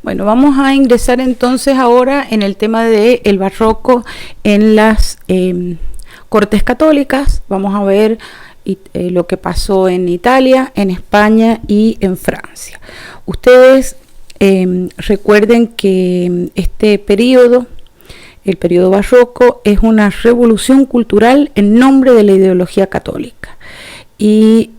Bueno, vamos a ingresar entonces ahora en el tema del barroco en las cortes católicas. Vamos a ver lo que pasó en Italia, en España y en Francia. Ustedes recuerden que este periodo, el periodo barroco, es una revolución cultural en nombre de la ideología católica. Y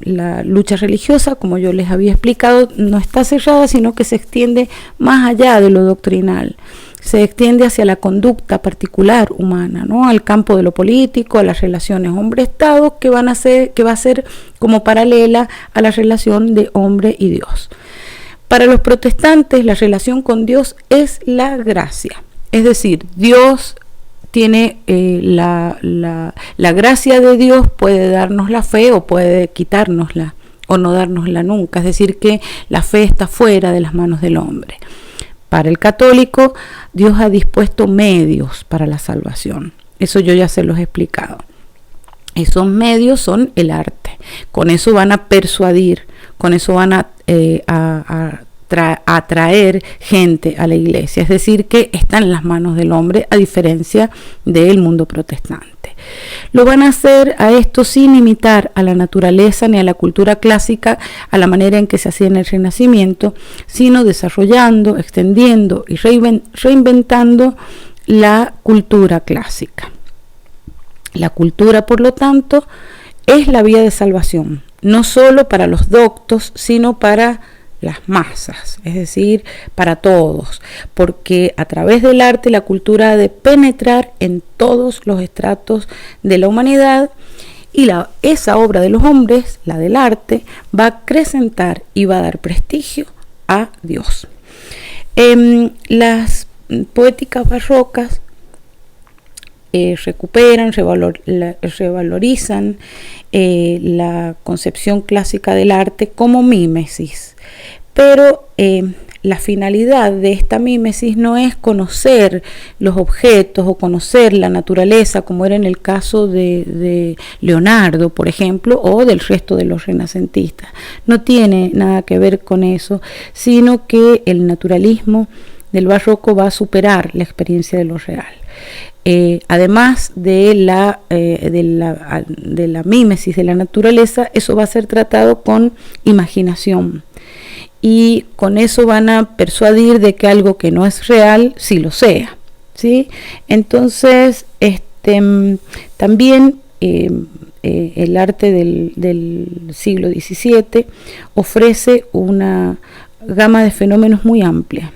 la lucha religiosa, como yo les había explicado, no está cerrada, sino que se extiende más allá de lo doctrinal. Se extiende hacia la conducta particular humana, ¿no? Al campo de lo político, a las relaciones hombre-estado, que va a ser como paralela a la relación de hombre y Dios. Para los protestantes, la relación con Dios es la gracia, es decir, Dios tiene la gracia de Dios, puede darnos la fe o puede quitárnosla o no dárnosla nunca, es decir, que la fe está fuera de las manos del hombre. Para el católico, Dios ha dispuesto medios para la salvación, eso yo ya se los he explicado. Esos medios son el arte, con eso van a persuadir, con eso van a atraer gente a la iglesia, es decir, que está en las manos del hombre, a diferencia del mundo protestante. Lo van a hacer a esto sin imitar a la naturaleza ni a la cultura clásica a la manera en que se hacía en el Renacimiento, sino desarrollando, extendiendo y reinventando la cultura clásica. La cultura, por lo tanto, es la vía de salvación, no solo para los doctos, sino para las masas, es decir, para todos, porque a través del arte la cultura ha de penetrar en todos los estratos de la humanidad y esa obra de los hombres, la del arte, va a acrecentar y va a dar prestigio a Dios. Las poéticas barrocas recuperan, revalorizan la concepción clásica del arte como mímesis. Pero la finalidad de esta mímesis no es conocer los objetos o conocer la naturaleza, como era en el caso de Leonardo, por ejemplo, o del resto de los renacentistas. No tiene nada que ver con eso, sino que el naturalismo del barroco va a superar la experiencia de lo real. Además de la mímesis de la naturaleza, eso va a ser tratado con imaginación. Y con eso van a persuadir de que algo que no es real, sí lo sea, ¿sí? Entonces, también el arte del siglo XVII ofrece una gama de fenómenos muy amplia,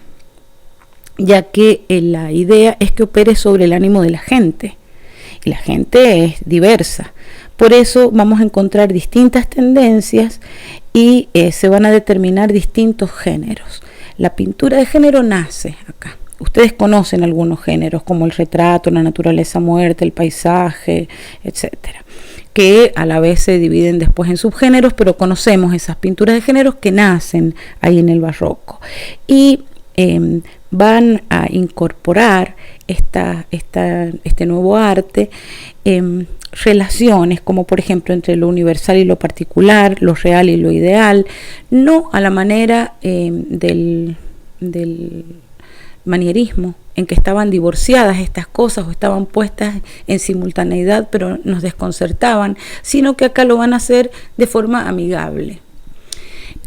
ya que la idea es que opere sobre el ánimo de la gente, y la gente es diversa. Por eso vamos a encontrar distintas tendencias y se van a determinar distintos géneros. La pintura de género nace acá. Ustedes conocen algunos géneros como el retrato, la naturaleza muerta, el paisaje, etcétera, que a la vez se dividen después en subgéneros, pero conocemos esas pinturas de géneros que nacen ahí en el barroco. Y van a incorporar este nuevo arte relaciones como por ejemplo entre lo universal y lo particular, lo real y lo ideal, no a la manera del manierismo, en que estaban divorciadas estas cosas o estaban puestas en simultaneidad pero nos desconcertaban, sino que acá lo van a hacer de forma amigable.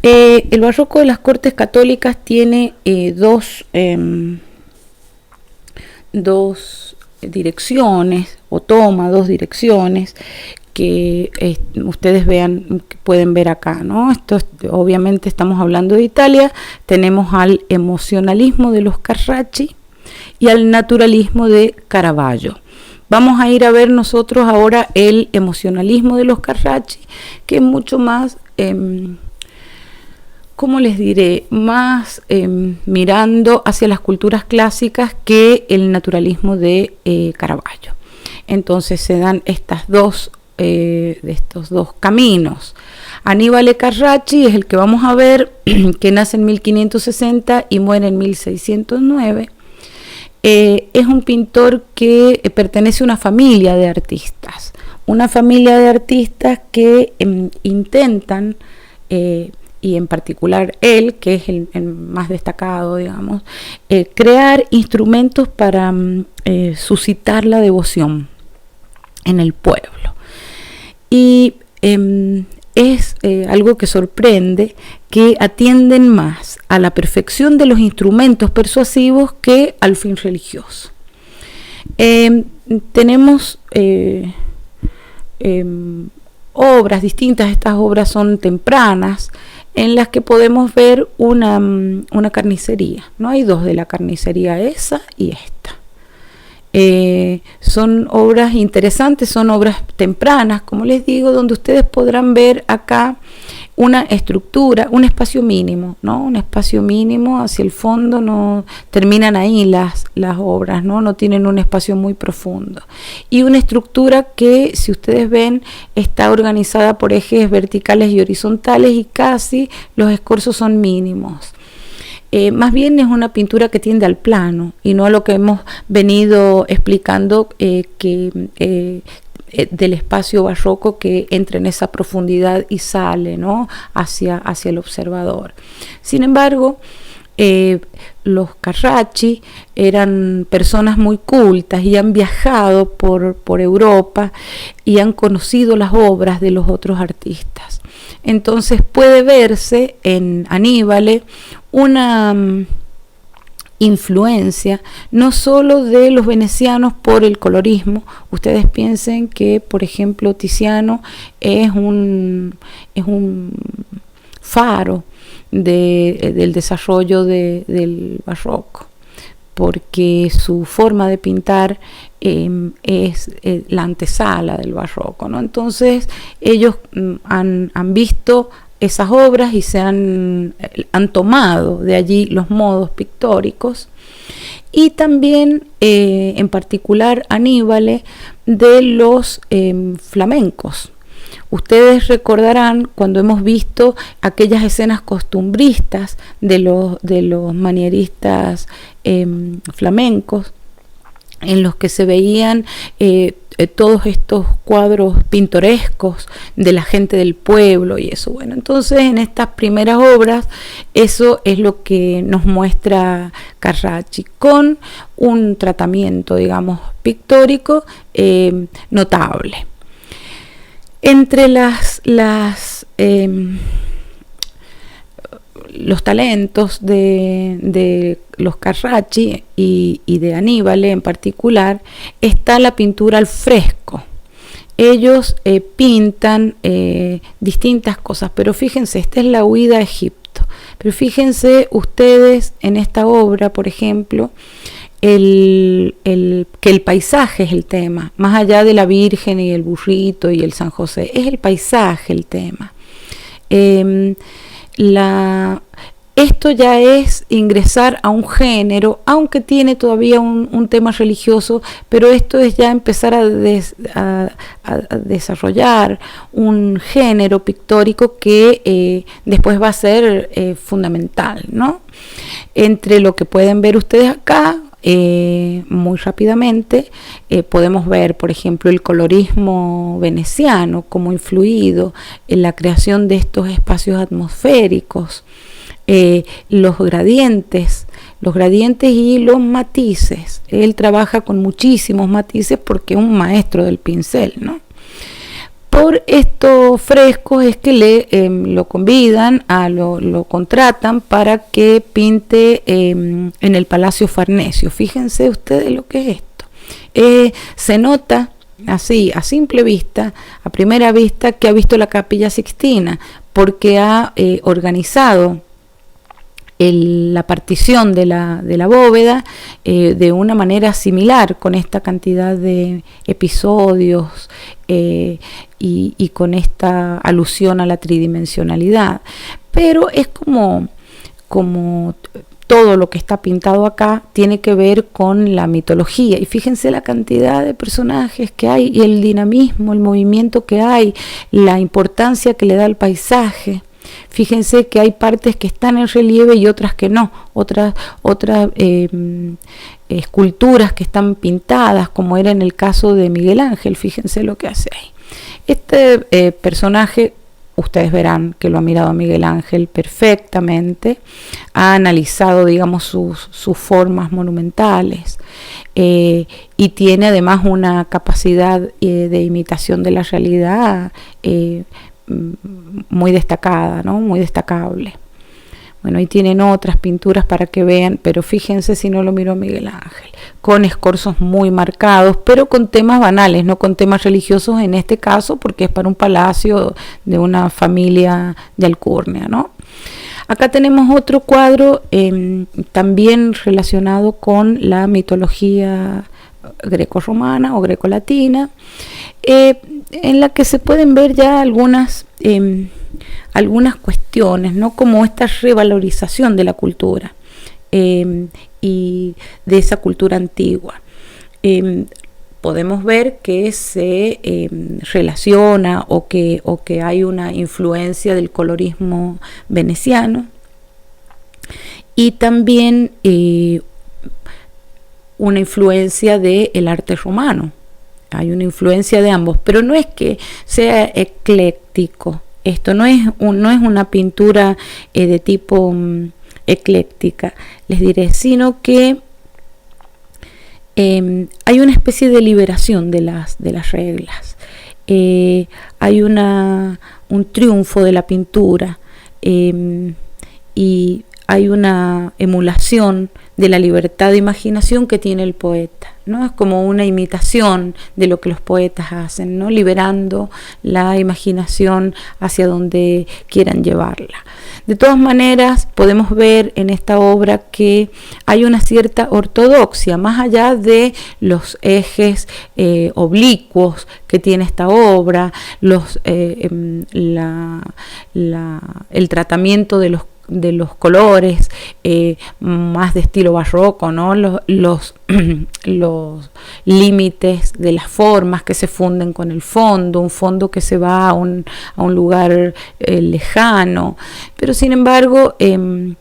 El barroco de las cortes católicas tiene dos direcciones, o toma dos direcciones que ustedes pueden ver acá, ¿no? Obviamente estamos hablando de Italia. Tenemos al emocionalismo de los Carracci y al naturalismo de Caravaggio. Vamos a ir a ver nosotros ahora el emocionalismo de los Carracci, que es mucho más ¿cómo les diré? Más mirando hacia las culturas clásicas que el naturalismo de Caravaggio. Entonces se dan estos dos caminos. Aníbal Carracci es el que vamos a ver, que nace en 1560 y muere en 1609. Es un pintor que pertenece a una familia de artistas que intentan y en particular él, que es el más destacado, digamos, crear instrumentos para suscitar la devoción en el pueblo. Y es algo que sorprende, que atienden más a la perfección de los instrumentos persuasivos que al fin religioso. Tenemos obras distintas, estas obras son tempranas, en las que podemos ver una carnicería. No hay dos de la carnicería, esa y esta. Son obras interesantes, son obras tempranas, como les digo, donde ustedes podrán ver acá una estructura, un espacio mínimo, ¿no? Un espacio mínimo hacia el fondo, no terminan ahí las obras, no tienen un espacio muy profundo. Y una estructura que, si ustedes ven, está organizada por ejes verticales y horizontales y casi los escorzos son mínimos. Más bien es una pintura que tiende al plano y no a lo que hemos venido explicando del espacio barroco que entra en esa profundidad y sale, ¿no? hacia el observador. Sin embargo, los Carracci eran personas muy cultas y han viajado por Europa y han conocido las obras de los otros artistas. Entonces puede verse en Aníbal una influencia no solo de los venecianos por el colorismo. Ustedes piensen que, por ejemplo, Tiziano es un faro del desarrollo del barroco, porque su forma de pintar es la antesala del barroco, ¿no? Entonces ellos han visto esas obras y han tomado de allí los modos pictóricos, y también en particular Aníbal de los flamencos. Ustedes recordarán cuando hemos visto aquellas escenas costumbristas de los manieristas flamencos, en los que se veían todos estos cuadros pintorescos de la gente del pueblo y eso. Bueno, entonces en estas primeras obras eso es lo que nos muestra Carracci, con un tratamiento, digamos, pictórico notable. Entre los talentos de los Carracci y de Aníbal en particular está la pintura al fresco. Ellos pintan distintas cosas, pero fíjense, esta es la huida a Egipto. Pero fíjense ustedes en esta obra, por ejemplo, que el paisaje es el tema, más allá de la Virgen y el burrito y el San José, es el paisaje el tema. Esto ya es ingresar a un género, aunque tiene todavía un tema religioso, pero esto es ya empezar a desarrollar un género pictórico que después va a ser fundamental, ¿no? Entre lo que pueden ver ustedes acá, muy rápidamente, podemos ver, por ejemplo, el colorismo veneciano como influido en la creación de estos espacios atmosféricos, los gradientes y los matices. Él trabaja con muchísimos matices porque es un maestro del pincel, ¿no? Por estos frescos es que lo convidan, lo contratan para que pinte en el Palacio Farnesio. Fíjense ustedes lo que es esto. Se nota así, a simple vista, a primera vista, que ha visto la Capilla Sixtina, porque ha organizado la partición de la bóveda de una manera similar, con esta cantidad de episodios y con esta alusión a la tridimensionalidad. Pero es como todo lo que está pintado acá tiene que ver con la mitología, y fíjense la cantidad de personajes que hay y el dinamismo, el movimiento que hay, la importancia que le da al paisaje. Fíjense que hay partes que están en relieve y otras que no, otras esculturas que están pintadas, como era en el caso de Miguel Ángel. Fíjense lo que hace ahí. Este personaje ustedes verán que lo ha mirado Miguel Ángel perfectamente, ha analizado, digamos, sus formas monumentales, y tiene además una capacidad de imitación de la realidad muy destacada, ¿no? Muy destacable. Bueno, ahí tienen otras pinturas para que vean, pero fíjense si no lo miró Miguel Ángel, con escorzos muy marcados, pero con temas banales, no con temas religiosos en este caso, porque es para un palacio de una familia de alcurnia, ¿no? Acá tenemos otro cuadro también relacionado con la mitología grecorromana o grecolatina, en la que se pueden ver ya algunas cuestiones, ¿no? Como esta revalorización de la cultura y de esa cultura antigua. Podemos ver que se relaciona o que hay una influencia del colorismo veneciano y también una influencia del arte romano. Hay una influencia de ambos, pero no es que sea ecléctico. Esto no es una pintura de tipo ecléctica, les diré, sino que hay una especie de liberación de las reglas. Hay un triunfo de la pintura y hay una emulación de la libertad de imaginación que tiene el poeta, ¿no? Es como una imitación de lo que los poetas hacen, ¿no? Liberando la imaginación hacia donde quieran llevarla. De todas maneras, podemos ver en esta obra que hay una cierta ortodoxia, más allá de los ejes oblicuos que tiene esta obra, el tratamiento de los colores más de estilo barroco, ¿no? Los límites de las formas que se funden con el fondo, un fondo que se va a un lugar lejano, pero sin embargo él,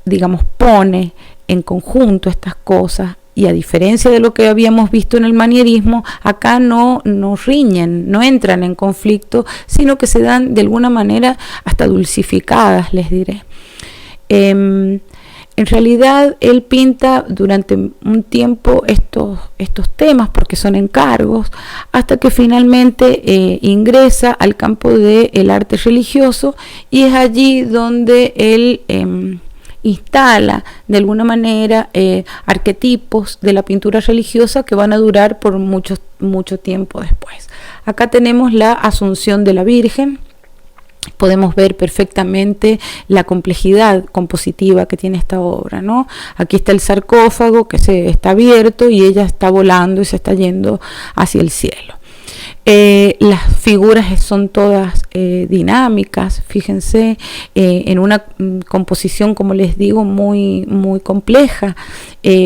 digamos, pone en conjunto estas cosas. Y a diferencia de lo que habíamos visto en el manierismo, acá no riñen, no entran en conflicto, sino que se dan de alguna manera hasta dulcificadas, les diré. En realidad él pinta durante un tiempo estos temas porque son encargos, hasta que finalmente ingresa al campo del arte religioso, y es allí donde él instala de alguna manera arquetipos de la pintura religiosa que van a durar por mucho tiempo después. Acá tenemos la Asunción de la Virgen. Podemos ver perfectamente la complejidad compositiva que tiene esta obra, ¿no? Aquí está el sarcófago que está abierto y ella está volando y se está yendo hacia el cielo. Las figuras son todas dinámicas, fíjense, en una composición, como les digo, muy, muy compleja,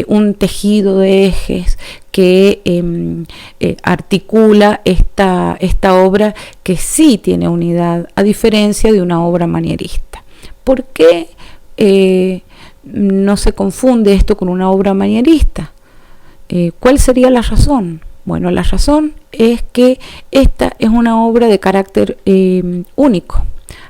un tejido de ejes que articula esta obra, que sí tiene unidad, a diferencia de una obra manierista. ¿Por qué no se confunde esto con una obra manierista? ¿Cuál sería la razón? Bueno, la razón es que esta es una obra de carácter único.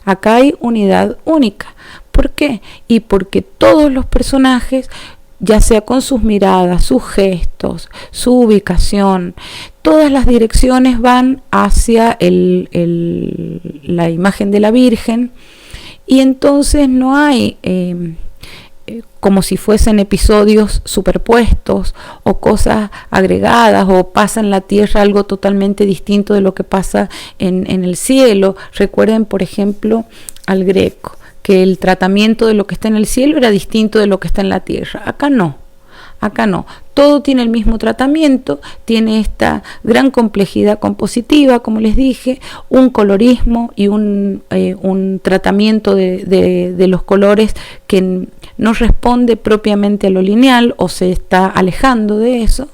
Acá hay unidad única. ¿Por qué? Y porque todos los personajes, ya sea con sus miradas, sus gestos, su ubicación, todas las direcciones van hacia la imagen de la Virgen, y entonces no hay como si fuesen episodios superpuestos o cosas agregadas, o pasa en la tierra algo totalmente distinto de lo que pasa en el cielo. Recuerden, por ejemplo, al Greco, que el tratamiento de lo que está en el cielo era distinto de lo que está en la tierra. Acá no. Todo tiene el mismo tratamiento, tiene esta gran complejidad compositiva, como les dije, un colorismo y un tratamiento de los colores que no responde propiamente a lo lineal o se está alejando de eso,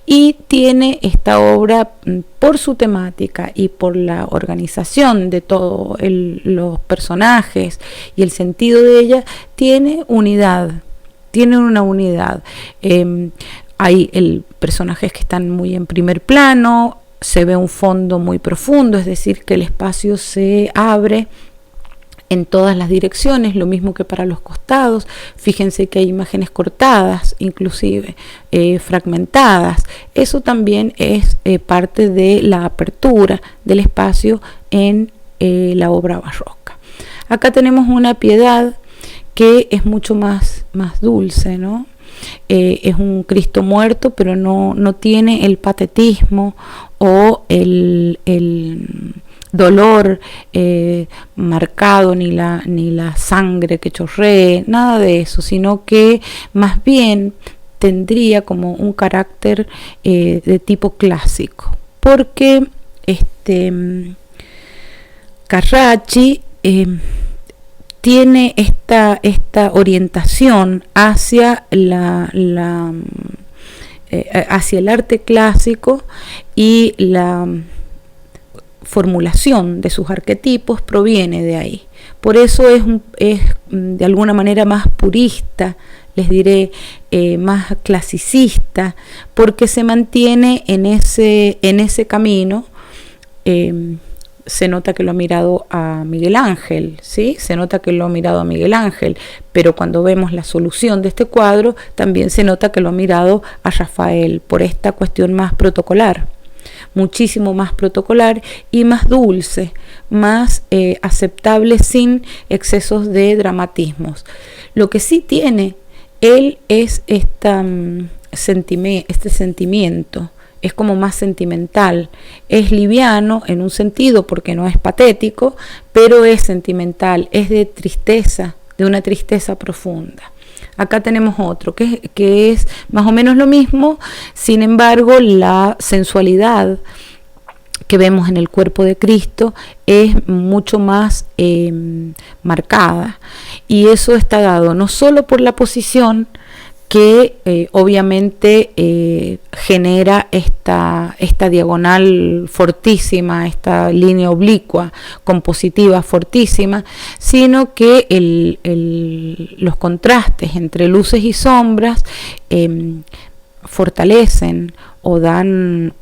y tiene esta obra, por su temática y por la organización de todos los personajes y el sentido de ella, tiene una unidad. Hay personajes que están muy en primer plano, se ve un fondo muy profundo, es decir, que el espacio se abre en todas las direcciones, lo mismo que para los costados. Fíjense que hay imágenes cortadas, inclusive fragmentadas. Eso también es parte de la apertura del espacio en la obra barroca. Acá tenemos una Piedad que es mucho más dulce, ¿no? Es un Cristo muerto, pero no tiene el patetismo o el dolor marcado, ni la sangre que chorree, nada de eso, sino que más bien tendría como un carácter de tipo clásico, porque Carracci tiene esta orientación hacia hacia el arte clásico, y la formulación de sus arquetipos proviene de ahí. Por eso es de alguna manera más purista, les diré, más clasicista, porque se mantiene en ese camino. Se nota que lo ha mirado a Miguel Ángel, ¿sí? Se nota que lo ha mirado a Miguel Ángel, pero cuando vemos la solución de este cuadro, también se nota que lo ha mirado a Rafael, por esta cuestión más protocolar, muchísimo más protocolar y más dulce, más aceptable, sin excesos de dramatismos. Lo que sí tiene él es este sentimiento. Es como más sentimental, es liviano en un sentido porque no es patético, pero es sentimental, es de tristeza, de una tristeza profunda. Acá tenemos otro que es más o menos lo mismo, sin embargo la sensualidad que vemos en el cuerpo de Cristo es mucho más marcada, y eso está dado no solo por la posición, que obviamente genera esta diagonal fortísima, esta línea oblicua compositiva fortísima, sino que los contrastes entre luces y sombras fortalecen o dan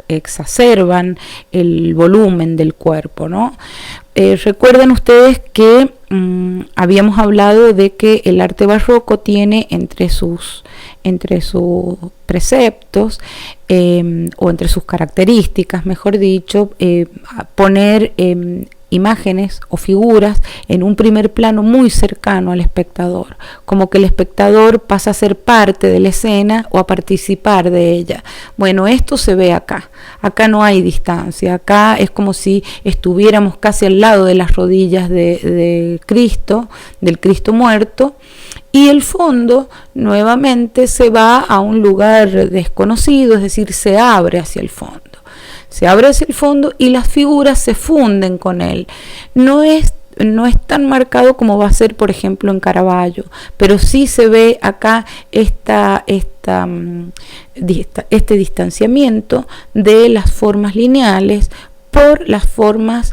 exacerban el volumen del cuerpo, ¿no? Recuerden ustedes que habíamos hablado de que el arte barroco tiene entre sus preceptos o entre sus características, mejor dicho, poner imágenes o figuras en un primer plano muy cercano al espectador, como que el espectador pasa a ser parte de la escena o a participar de ella. Bueno, esto se ve acá no hay distancia, acá es como si estuviéramos casi al lado de las rodillas de Cristo, del Cristo muerto, y el fondo nuevamente se va a un lugar desconocido, es decir, se abre hacia el fondo. Se abre hacia el fondo y las figuras se funden con él. No es tan marcado como va a ser, por ejemplo, en Caravaggio, pero sí se ve acá este distanciamiento de las formas lineales por las formas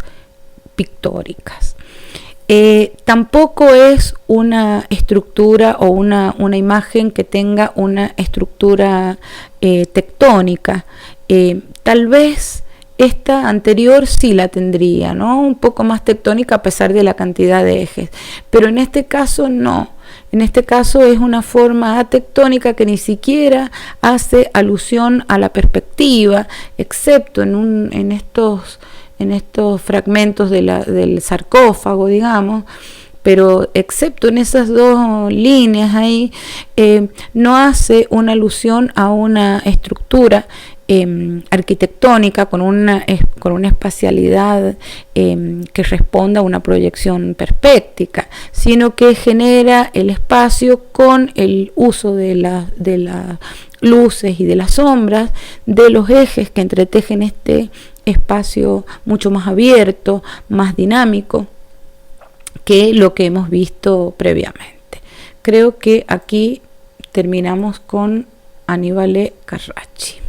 pictóricas. Tampoco es una estructura o una imagen que tenga una estructura tectónica. Tal vez esta anterior sí la tendría, ¿no? Un poco más tectónica a pesar de la cantidad de ejes, pero en este caso no. En este caso es una forma atectónica que ni siquiera hace alusión a la perspectiva, excepto en estos fragmentos del sarcófago, digamos. Pero excepto en esas dos líneas ahí, no hace una alusión a una estructura arquitectónica con una espacialidad que responda a una proyección perspectiva, sino que genera el espacio con el uso de las luces y de las sombras, de los ejes que entretejen este espacio mucho más abierto, más dinámico que lo que hemos visto previamente. Creo que aquí terminamos con Aníbal Carracci.